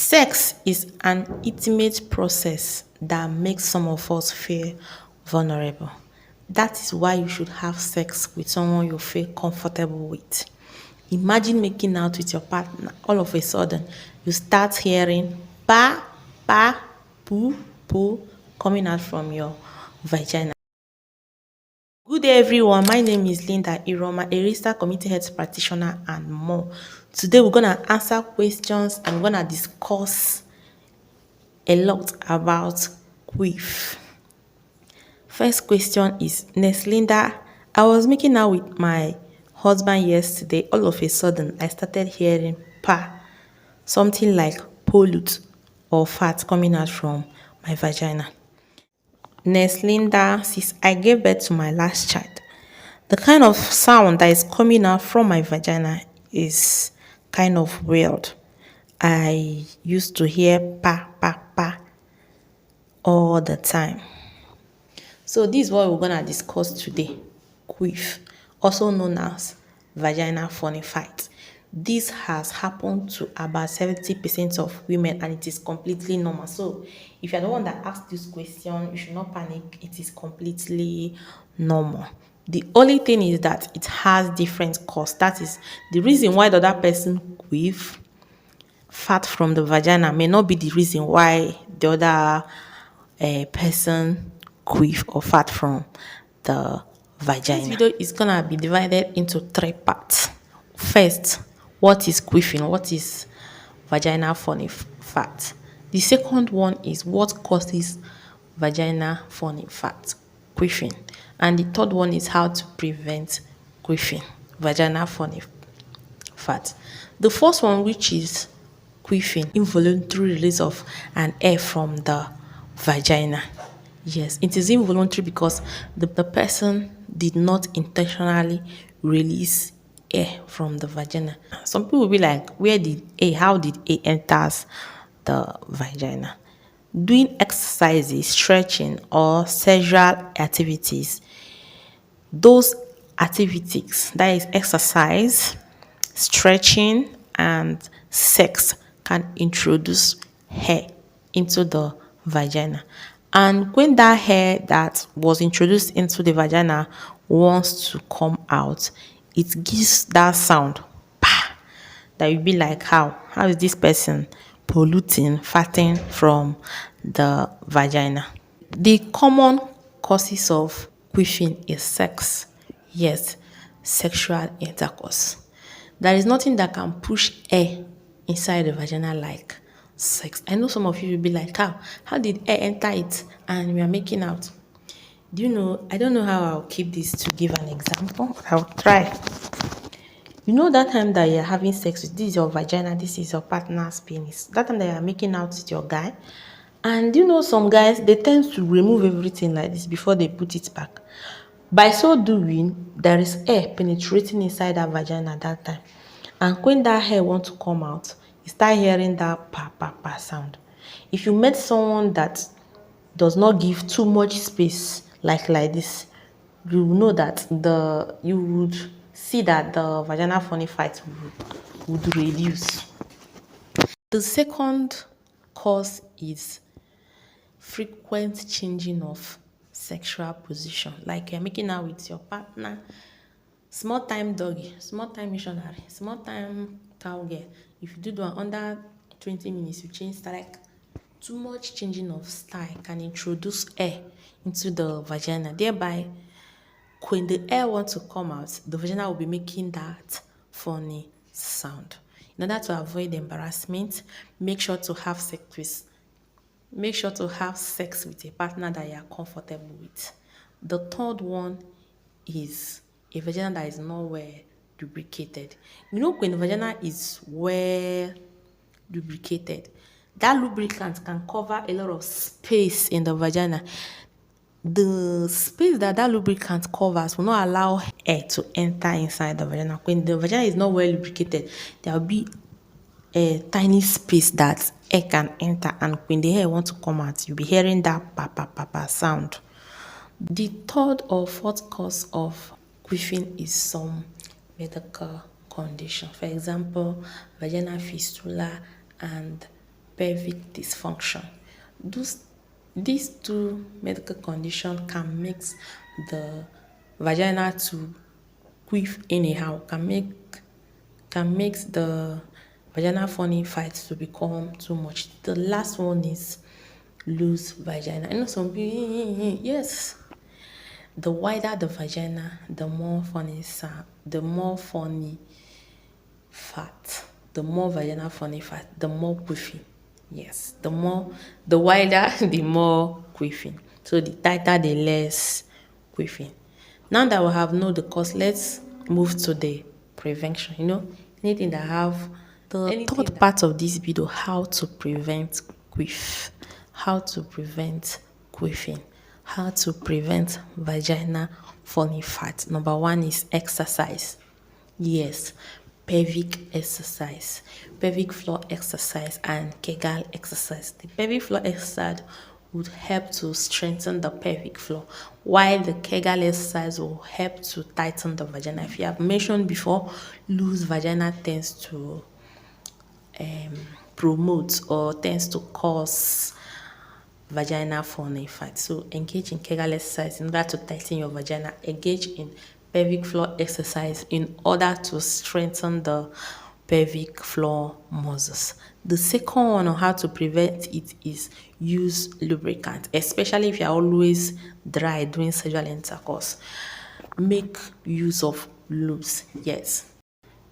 Sex is an intimate process that makes some of us feel vulnerable. That is why you should have sex with someone you feel comfortable with. Imagine making out with your partner. All of a sudden, you start hearing pa, pa, poo, poo coming out from your vagina. Good day, everyone. My name is Linda Iroma, a registered community health practitioner, and more. Today, we're gonna answer questions and we're gonna discuss a lot about Queef. First question is, Neslinda, I was making out with my husband yesterday. All of a sudden, I started hearing pa, something like pollute or fat coming out from my vagina. Neslinda, since I gave birth to my last child, the kind of sound that is coming out from my vagina is kind of weird. I used to hear pa, pa, pa all the time. So this is what we're gonna discuss today. Queef, also known as vagina funny fight. This has happened to about 70% of women and it is completely normal. So if you're the one that asked this question, you should not panic. It is completely normal. The only thing is that it has different cause. That is the reason why the other person queef fat from the vagina may not be the reason why the other person queef or fat from the vagina. This video is gonna be divided into three parts. First, what is queefing? What is vagina funny fat? The second one is what causes vagina funny fat, queefing, and the third one is how to prevent queefing, vagina funny fat. The first one, which is queefing, involuntary release of an air from the vagina. Yes, it is involuntary because the person did not intentionally release air from the vagina. Some people will be like, how did air enters the vagina? Doing exercises, stretching, or sexual activities, those activities, that is exercise, stretching, and sex, can introduce hair into the vagina. And when that hair that was introduced into the vagina wants to come out, it gives that sound, pa, that will be like, how is this person polluting, farting from the vagina? The common causes of queefing is sex. Yes, sexual intercourse. There is nothing that can push air inside the vagina like sex. I know some of you will be like, how did air enter it and we are making out? Do you know, I don't know how I'll keep this to give an example. I'll try. You know that time that you're having sex with, this is your vagina, this is your partner's penis. That time that you're making out with your guy. And you know some guys, they tend to remove everything like this before they put it back. By so doing, there is air penetrating inside that vagina at that time. And when that hair wants to come out, you start hearing that pa pa pa sound. If you met someone that does not give too much space like this, you know that you would see that the vaginal funny fight would reduce. The second cause is frequent changing of sexual position. Like you're making out with your partner, small time doggy, small time missionary, small time cowgirl. If you do that under 20 minutes, you change style. Like too much changing of style can introduce air into the vagina. Thereby, when the air wants to come out, the vagina will be making that funny sound. In order to avoid embarrassment, make sure to have sex with a partner that you are comfortable with. The third one is a vagina that is not well lubricated. You know, when the vagina is well lubricated, that lubricant can cover a lot of space in the vagina. The space that lubricant covers will not allow air to enter inside the vagina. When the vagina is not well lubricated, there will be a tiny space that air can enter, and when the air wants to come out, you'll be hearing that pa pa pa pa sound. The third or fourth cause of queefing is some medical condition. For example, vaginal fistula and pelvic dysfunction. Those, these two medical conditions can make the vagina to queef anyhow, can make the vaginal funny fights to become too much. The last one is loose vagina. I know some people, yes, the wider the vagina, the more funny sound, the more funny fat, the more vaginal funny fat, the more queefing. Yes, the wider, the more queefing. So the tighter, the less queefing. Now that we have know the cause, let's move to the prevention. Anything that have the third part of this video, how to prevent queef, how to prevent queefing, how to prevent vagina funny fat. Number one is exercise. Yes, pelvic floor exercise, and Kegel exercise. The pelvic floor exercise would help to strengthen the pelvic floor, while the Kegel exercise will help to tighten the vagina. If you have mentioned before, loose vagina tends to promote or tends to cause vagina funny fat. So engage in Kegel exercise in order to tighten your vagina. Engage in pelvic floor exercise in order to strengthen the pelvic floor muscles. The second one on how to prevent it is use lubricant, especially if you're always dry during sexual intercourse. Make use of lubes. Yes,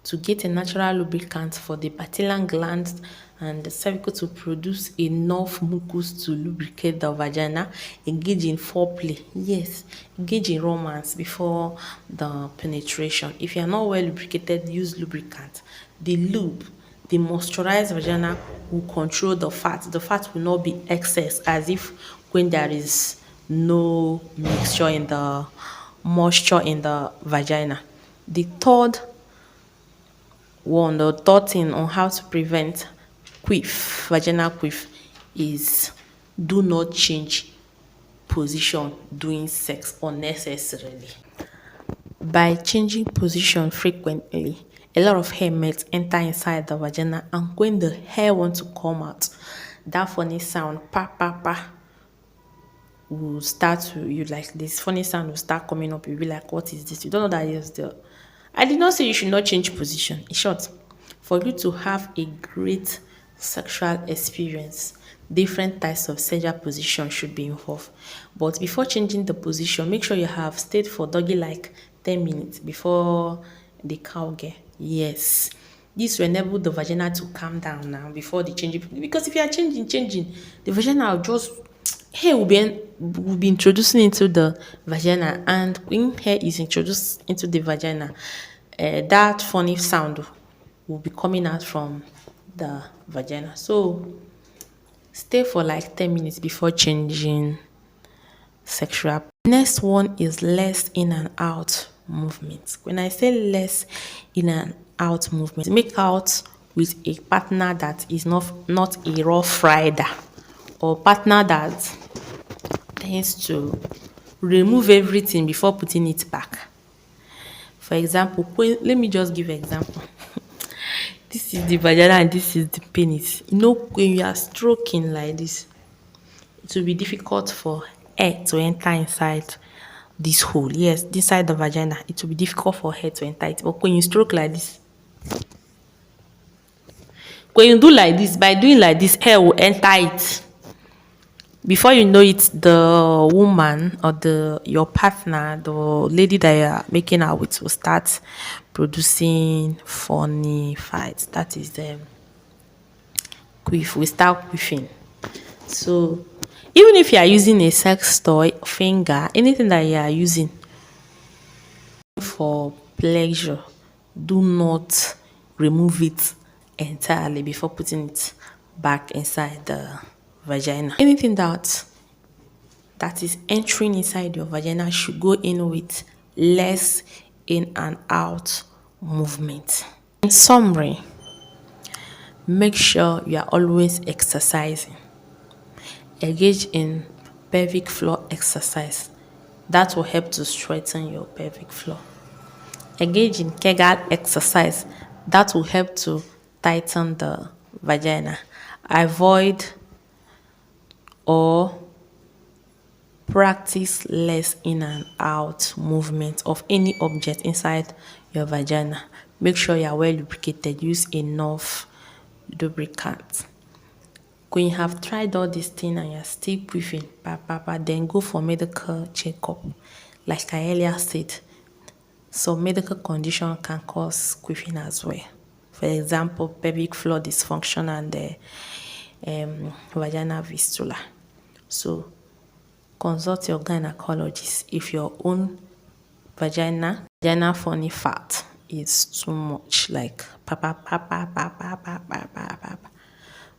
to get a natural lubricant for the Bartholin glands and the cervix to produce enough mucus to lubricate the vagina. Engage in foreplay. Yes, engage in romance before the penetration. If you are not well lubricated, use lubricant. The lube, the moisturized vagina will control the fat. The fat will not be excess as if when there is no mixture in the moisture in the vagina. The third one, the third thing on how to prevent queef, vaginal queef, is do not change position during sex unnecessarily. By changing position frequently, a lot of hair might enter inside the vagina, and when the hair wants to come out, that funny sound, pa pa pa, will start to, you like this funny sound will start coming up. You'll be like, what is this? You don't know that is the. I did not say you should not change position. In short, for you to have a great sexual experience, different types of sexual position should be involved. But before changing the position, make sure you have stayed for doggy like 10 minutes before the cowgirl. Yes. This will enable the vagina to calm down now before the changing. Because if you are changing, the vagina will just hair will be introducing into the vagina, and when hair is introduced into the vagina, that funny sound will be coming out from the vagina. So stay for like 10 minutes before changing sexual. Next one is less in and out movement. When I say less in and out movement, make out with a partner that is not a rough rider, or partner that tends to remove everything before putting it back. For example, let me just give an example. This is the vagina and this is the penis. When you are stroking like this, it will be difficult for air to enter inside this hole. Yes, inside the vagina, it will be difficult for air to enter it. But when you stroke like this, when you do like this, by doing like this, air will enter it. Before you know it, the woman or your partner, the lady that you are making out with, will start producing funny fights. That is the queef. We start queefing. So even if you are using a sex toy, finger, anything that you are using for pleasure, do not remove it entirely before putting it back inside the vagina. Anything that is entering inside your vagina should go in with less in and out movement. In summary, make sure you are always exercising. Engage in pelvic floor exercise. That will help to strengthen your pelvic floor. Engage in Kegel exercise. That will help to tighten the vagina. avoid or practice less in and out movement of any object inside your vagina. Make sure you are well lubricated. Use enough lubricant. When you have tried all these things and you're still queefing, then go for medical checkup. Like I earlier said, some medical condition can cause queefing as well. For example, pelvic floor dysfunction and vaginal fistula. So consult your gynecologist if your own vaginal funny fat is too much, like pa.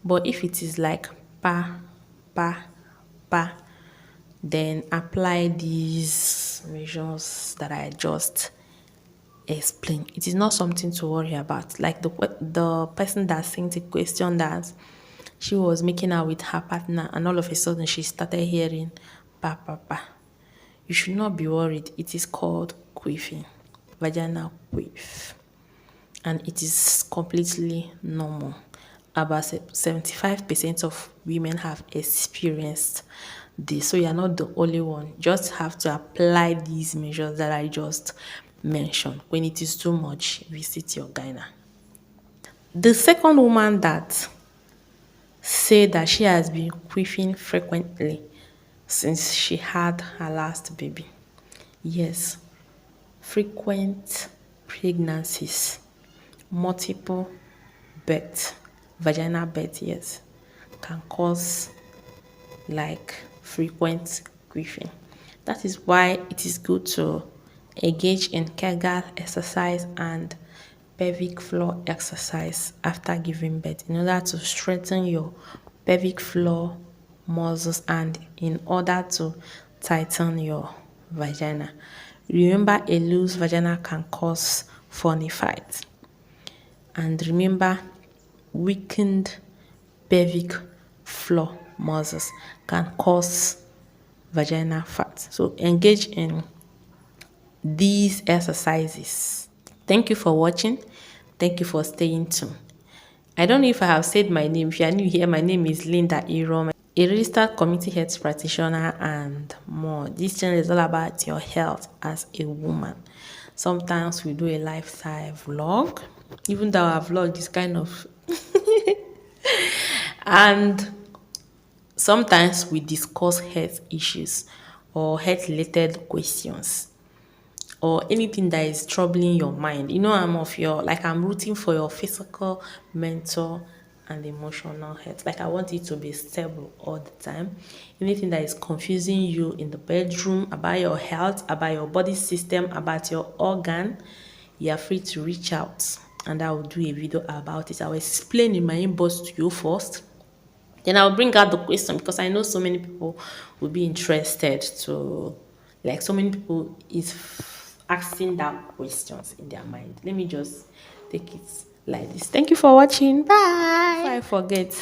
But if it is like pa, pa, then apply these measures that I just explained. It is not something to worry about. Like the person that sent the question that she was making out with her partner, and all of a sudden she started hearing pa. You should not be worried. It is called queefing, vaginal queef, and it is completely normal. About 75% of women have experienced this, so you are not the only one. Just have to apply these measures that I just mentioned. When it is too much, visit your gyna. The second woman that said that she has been queefing frequently since she had her last baby. Yes, frequent pregnancies, multiple birth, vaginal birth, yes, can cause like frequent queefing. That is why it is good to engage in Kegel exercise and pelvic floor exercise after giving birth in order to strengthen your pelvic floor muscles and in order to tighten your vagina. Remember, a loose vagina can cause funny fights. And remember, weakened pelvic floor muscles can cause vaginal fat. So engage in these exercises. Thank you for watching. Thank you for staying tuned. I don't know if I have said my name. If you are new here, my name is Linda Irom, a registered community health practitioner and more. This channel is all about your health as a woman. Sometimes we do a lifestyle vlog, even though our vlog is kind of and sometimes we discuss health issues or health related questions or anything that is troubling your mind. You know, I'm rooting for your physical, mental, and emotional health. Like I want it to be stable all the time. Anything that is confusing you in the bedroom about your health, about your body system, about your organ, you are free to reach out and I will do a video about it. I will explain in my inbox to you first. Then I'll bring out the question because I know so many people will be interested to, like so many people is asking that questions in their mind. Let me just take it like this. Thank you for watching. Bye. Before I forget,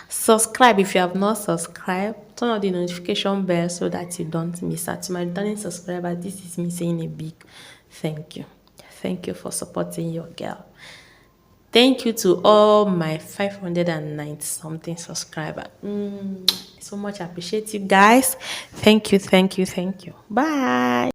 subscribe if you have not subscribed. Turn on the notification bell so that you don't miss out. To my returning subscriber, this is me saying a big thank you. Thank you for supporting your girl. Thank you to all my 590 something subscriber. So much appreciate you guys. Thank you. Bye.